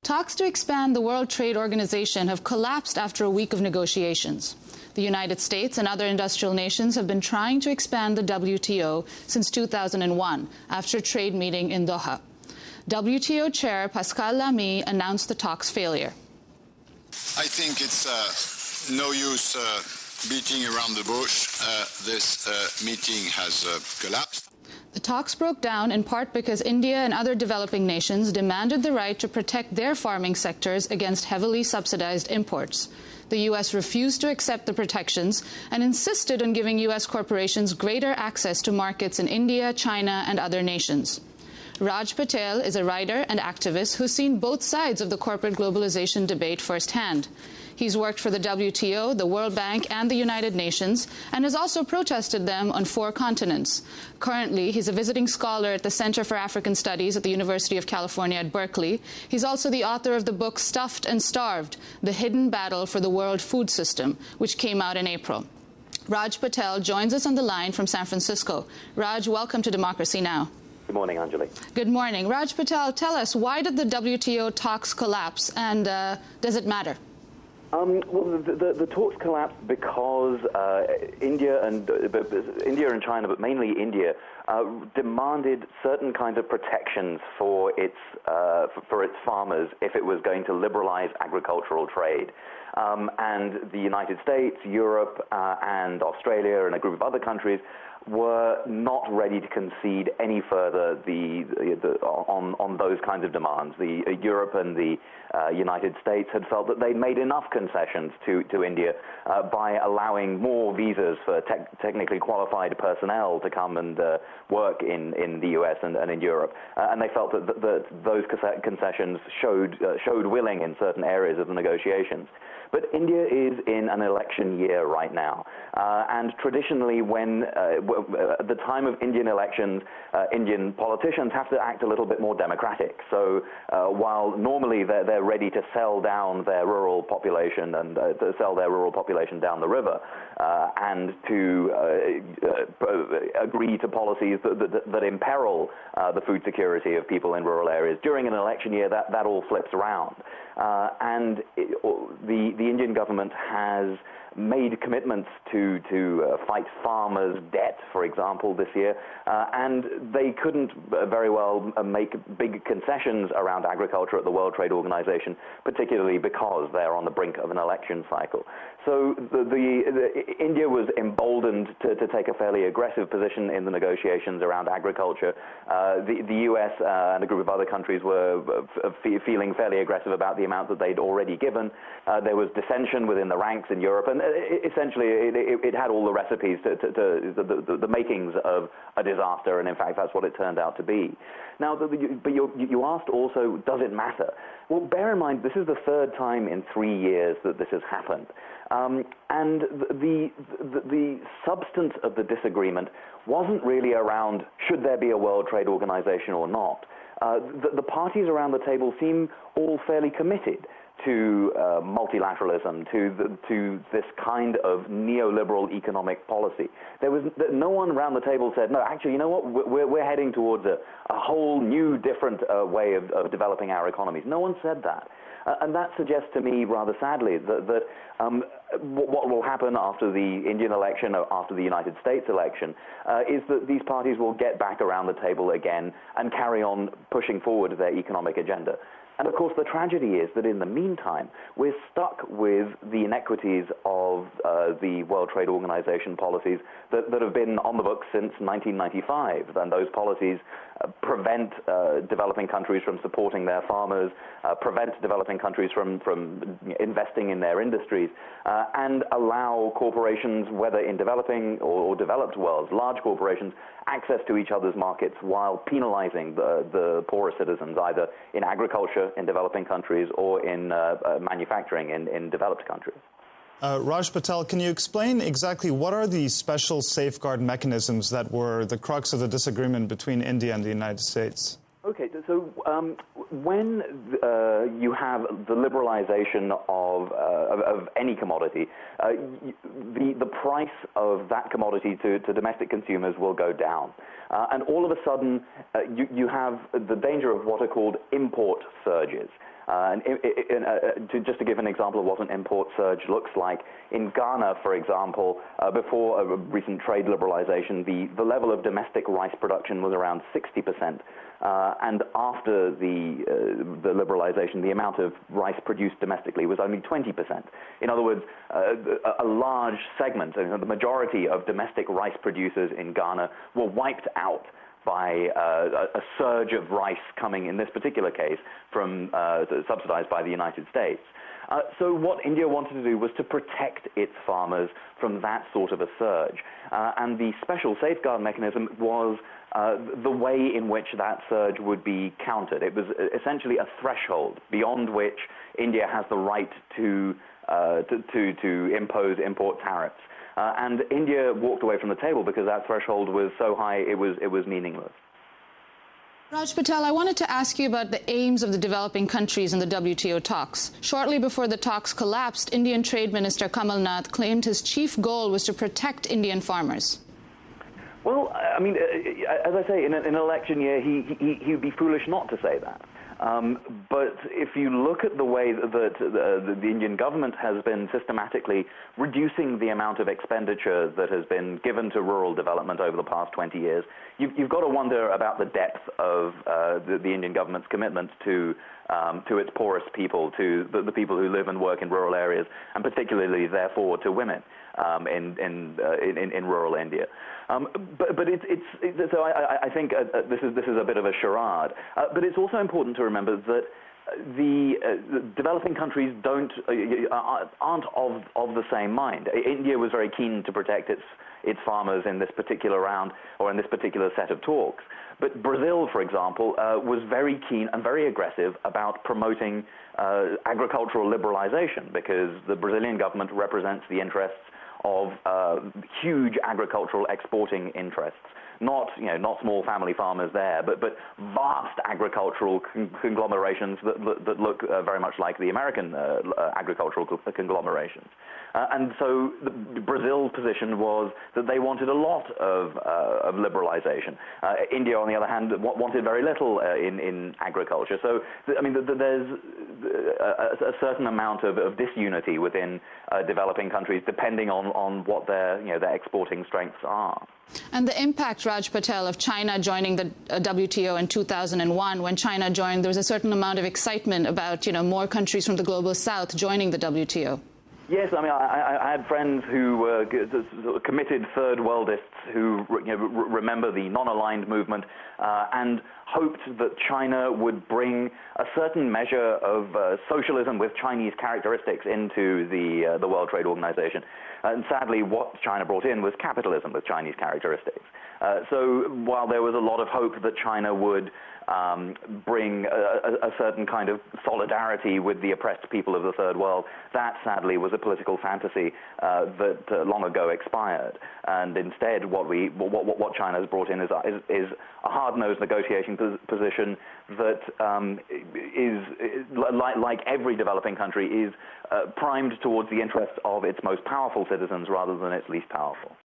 Talks to expand the World Trade Organization have collapsed after a week of negotiations. The United States and other industrial nations have been trying to expand the WTO since 2001 after a trade meeting in Doha. WTO Chair Pascal Lamy announced the talks' failure. I think it's no use beating around the bush. This meeting has collapsed. The talks broke down in part because India and other developing nations demanded the right to protect their farming sectors against heavily subsidized imports. The U.S. refused to accept the protections and insisted on giving U.S. corporations greater access to markets in India, China, and other nations. Raj Patel is a writer and activist who's seen both sides of the corporate globalization debate firsthand. He's worked for the WTO, the World Bank, and the United Nations, and has also protested them on 4 continents. Currently, he's a visiting scholar at the Center for African Studies at the University of California at Berkeley. He's also the author of the book Stuffed and Starved, The Hidden Battle for the World Food System, which came out in April. Raj Patel joins us on the line from San Francisco. Raj, welcome to Democracy Now! Good morning, Anjali. Good morning. Raj Patel, tell us, why did the WTO talks collapse, and does it matter? Well, the talks collapsed because India and China, but mainly India, demanded certain kinds of protections for its farmers if it was going to liberalize agricultural trade. And the United States, Europe, and Australia, and a group of other countries were not ready to concede any further on those kinds of demands. Europe and the United States had felt that they'd made enough concessions to India by allowing more visas for technically qualified personnel to come and work in the US and in Europe. And they felt that those concessions showed willing in certain areas of the negotiations. But India is in an election year right now, and traditionally when at the time of Indian elections, Indian politicians have to act a little bit more democratic. So while normally they're ready to sell down their rural population and to sell their rural population down the river and to agree to policies that imperil the food security of people in rural areas, during an election year that all flips around. And the Indian government has made commitments to fight farmers' debt, for example, this year, and they couldn't very well make big concessions around agriculture at the World Trade Organization, particularly because they're on the brink of an election cycle. So India was emboldened to take a fairly aggressive position in the negotiations around agriculture. The U.S. and a group of other countries were feeling fairly aggressive about the amount that they'd already given. There was dissension within the ranks in Europe, and essentially it had all the recipes the makings of a disaster, and in fact that's what it turned out to be. Now, but you asked also, does it matter? Well, bear in mind, this is the 3rd time in 3 years that this has happened. And the substance of the disagreement wasn't really around should there be a World Trade Organization or not. The parties around the table seem all fairly committed to multilateralism, to this kind of neoliberal economic policy. There was no one around the table said, no, actually, you know what, we're heading towards a whole new, different way of developing our economies. No one said that. And that suggests to me, rather sadly, that what will happen after the Indian election, or after the United States election, is that these parties will get back around the table again and carry on pushing forward their economic agenda. And of course, the tragedy is that in the meantime, we're stuck with the inequities of the World Trade Organization policies that have been on the books since 1995. And those policies prevent developing countries from supporting their farmers, prevent developing countries from investing in their industries, and allow corporations, whether in developing or developed worlds, large corporations, access to each other's markets while penalizing the poorer citizens, either in agriculture in developing countries or in manufacturing in developed countries. Raj Patel, can you explain exactly what are the special safeguard mechanisms that were the crux of the disagreement between India and the United States? Okay, so when you have the liberalization of any commodity, the price of that commodity to domestic consumers will go down. And all of a sudden, you have the danger of what are called import surges. Just to give an example of what an import surge looks like, in Ghana, for example, before a recent trade liberalization, the level of domestic rice production was around 60%. And after the liberalization, the amount of rice produced domestically was only 20%. In other words, a large segment, the majority of domestic rice producers in Ghana were wiped out by a surge of rice coming, in this particular case, from subsidized by the United States. So what India wanted to do was to protect its farmers from that sort of a surge. And the special safeguard mechanism was the way in which that surge would be countered. It was essentially a threshold beyond which India has the right to impose import tariffs. And India walked away from the table because that threshold was so high it was meaningless. Raj Patel, I wanted to ask you about the aims of the developing countries in the WTO talks. Shortly before the talks collapsed, Indian Trade Minister Kamal Nath claimed his chief goal was to protect Indian farmers. Well, I mean, as I say, in an election year, he would be foolish not to say that. But if you look at the way that the Indian government has been systematically reducing the amount of expenditure that has been given to rural development over the past 20 years, you've got to wonder about the depth of the Indian government's commitment to its poorest people, to the people who live and work in rural areas, and particularly, therefore, to women in rural India. But so I think this is a bit of a charade. But it's also important to remember that the developing countries aren't of the same mind. India was very keen to protect its farmers in this particular round or in this particular set of talks. But Brazil, for example, was very keen and very aggressive about promoting agricultural liberalization, because the Brazilian government represents the interests of huge agricultural exporting interests. Not small family farmers there, but vast agricultural conglomerations that look very much like the American agricultural conglomerations. And so Brazil's position was that they wanted a lot of liberalization. India, on the other hand, wanted very little in agriculture. So, I mean, there's a certain amount of disunity within developing countries, depending on what their exporting strengths are. And the impact, Raj Patel, of China joining the WTO in 2001, when China joined, there was a certain amount of excitement about, more countries from the global south joining the WTO. Yes, I mean, I had friends who were committed third worldists who remember the non-aligned movement and hoped that China would bring a certain measure of socialism with Chinese characteristics into the World Trade Organization. And sadly, what China brought in was capitalism with Chinese characteristics. So while there was a lot of hope that China would bring a certain kind of solidarity with the oppressed people of the Third World, that sadly was a political fantasy that long ago expired. And instead, what China has brought in is a hard-nosed negotiating position that is like every developing country, is primed towards the interests of its most powerful citizens rather than its least powerful.